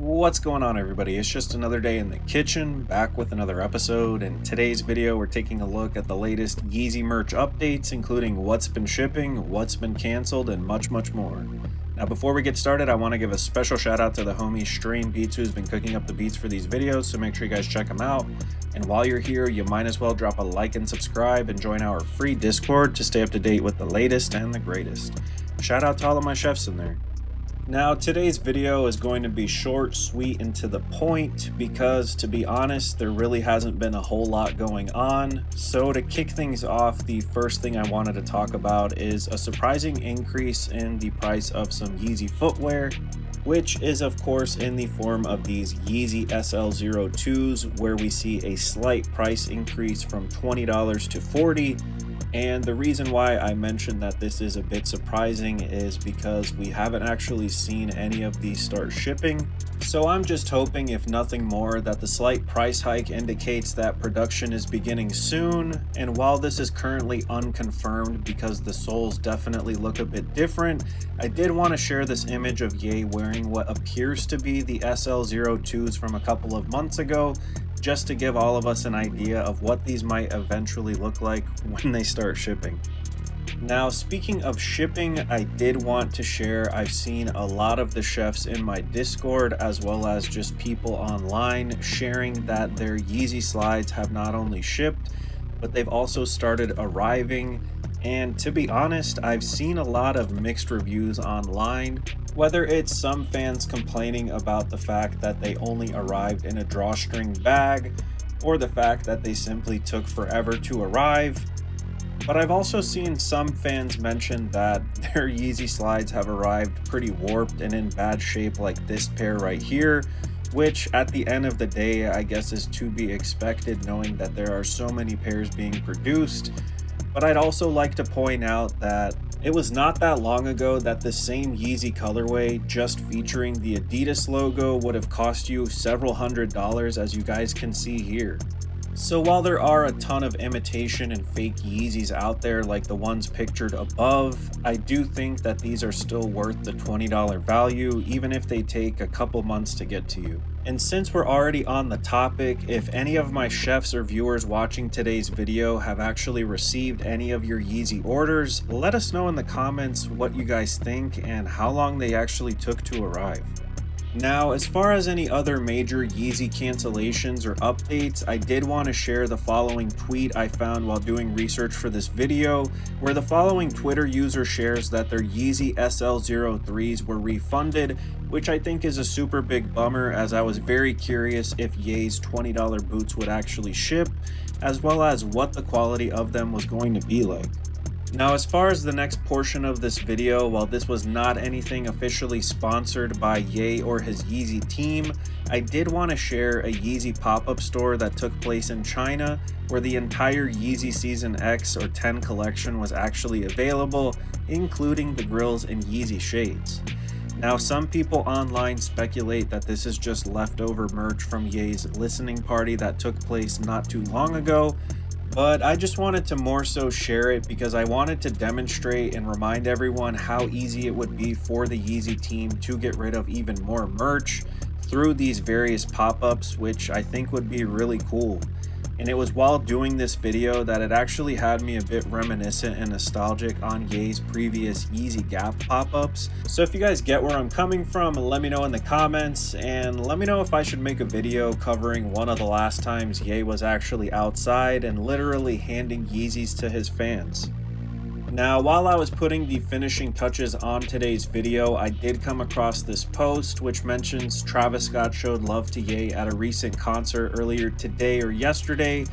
What's going on, everybody? It's just another day in the kitchen, back with another episode. In today's video, we're taking a look at the latest Yeezy merch updates, including what's been shipping, what's been canceled, and much more. Now, before we get started, I want to give a special shout out to the homie Strain Beats, who's been cooking up the beats for these videos, so make sure you guys check him out. And while you're here, you might as well drop a like and subscribe and join our free Discord to stay up to date with the latest and the greatest. Shout out to all of my chefs in there. Now, today's video is going to be short, sweet, and to the point because, to be honest, there really hasn't been a whole lot going on. So to kick things off, the first thing I wanted to talk about is a surprising increase in the price of some Yeezy footwear, which is of course in the form of these Yeezy SL02s, where we see a slight price increase from $20 to $40. And the reason why I mentioned that this is a bit surprising is because we haven't actually seen any of these start shipping. So I'm just hoping, if nothing more, that the slight price hike indicates that production is beginning soon. And while this is currently unconfirmed because the soles definitely look a bit different, I did want to share this image of Ye wearing what appears to be the SL02s from a couple of months ago, just to give all of us an idea of what these might eventually look like when they start shipping. Now, speaking of shipping, I did want to share, I've seen a lot of the chefs in my Discord, as well as just people online, sharing that their Yeezy slides have not only shipped, but they've also started arriving. And to be honest, I've seen a lot of mixed reviews online, whether it's some fans complaining about the fact that they only arrived in a drawstring bag, or the fact that they simply took forever to arrive. But I've also seen some fans mention that their Yeezy slides have arrived pretty warped and in bad shape, like this pair right here, which at the end of the day, I guess is to be expected, knowing that there are so many pairs being produced. But I'd also like to point out that it was not that long ago that the same Yeezy colorway, just featuring the Adidas logo, would have cost you several $100s, as you guys can see here. So while there are a ton of imitation and fake Yeezys out there like the ones pictured above, I do think that these are still worth the $20 value, even if they take a couple months to get to you. And since we're already on the topic, if any of my chefs or viewers watching today's video have actually received any of your Yeezy orders, let us know in the comments what you guys think and how long they actually took to arrive. Now, as far as any other major Yeezy cancellations or updates, I did want to share the following tweet I found while doing research for this video, where the following Twitter user shares that their Yeezy SL03s were refunded, which I think is a super big bummer, as I was very curious if Ye's $20 boots would actually ship, as well as what the quality of them was going to be like. Now, as far as the next portion of this video, while this was not anything officially sponsored by Ye or his Yeezy team, I did want to share a Yeezy pop-up store that took place in China, where the entire Yeezy Season X or 10 collection was actually available, including the grillz and Yeezy shades. Now, some people online speculate that this is just leftover merch from Ye's listening party that took place not too long ago, but I just wanted to more so share it because I wanted to demonstrate and remind everyone how easy it would be for the Yeezy team to get rid of even more merch through these various pop-ups, which I think would be really cool. And it was while doing this video that it actually had me a bit reminiscent and nostalgic on Ye's previous Yeezy Gap pop-ups. So if you guys get where I'm coming from, let me know in the comments, and let me know if I should make a video covering one of the last times Ye was actually outside and literally handing Yeezys to his fans. Now, while I was putting the finishing touches on today's video, I did come across this post which mentions Travis Scott showed love to Ye at a recent concert earlier today or yesterday,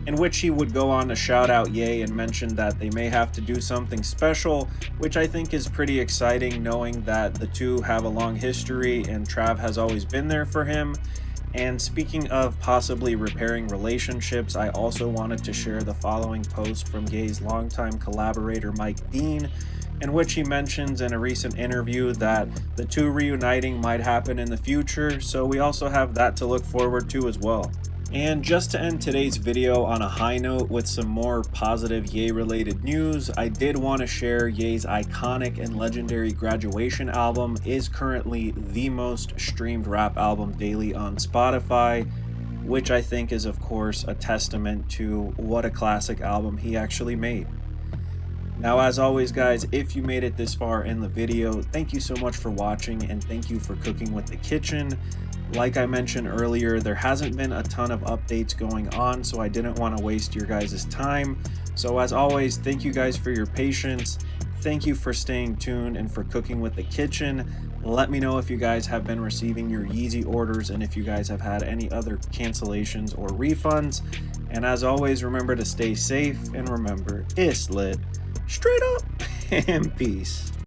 in which he would go on to shout out Ye and mention that they may have to do something special, which I think is pretty exciting, knowing that the two have a long history and Trav has always been there for him. And speaking of possibly repairing relationships, I also wanted to share the following post from Ye's longtime collaborator Mike Dean, in which he mentions in a recent interview that the two reuniting might happen in the future, so we also have that to look forward to as well. And just to end today's video on a high note with some more positive Ye related news, I did want to share Ye's iconic and legendary Graduation album is currently the most streamed rap album daily on Spotify, which I think is of course a testament to what a classic album he actually made. Now, as always guys, if you made it this far in the video, thank you so much for watching and thank you for cooking with the kitchen. Like I mentioned earlier, there hasn't been a ton of updates going on, so I didn't want to waste your guys' time. So as always, thank you guys for your patience. Thank you for staying tuned and for cooking with the kitchen. Let me know if you guys have been receiving your Yeezy orders and if you guys have had any other cancellations or refunds. And as always, remember to stay safe and remember, it's lit. Straight up and peace.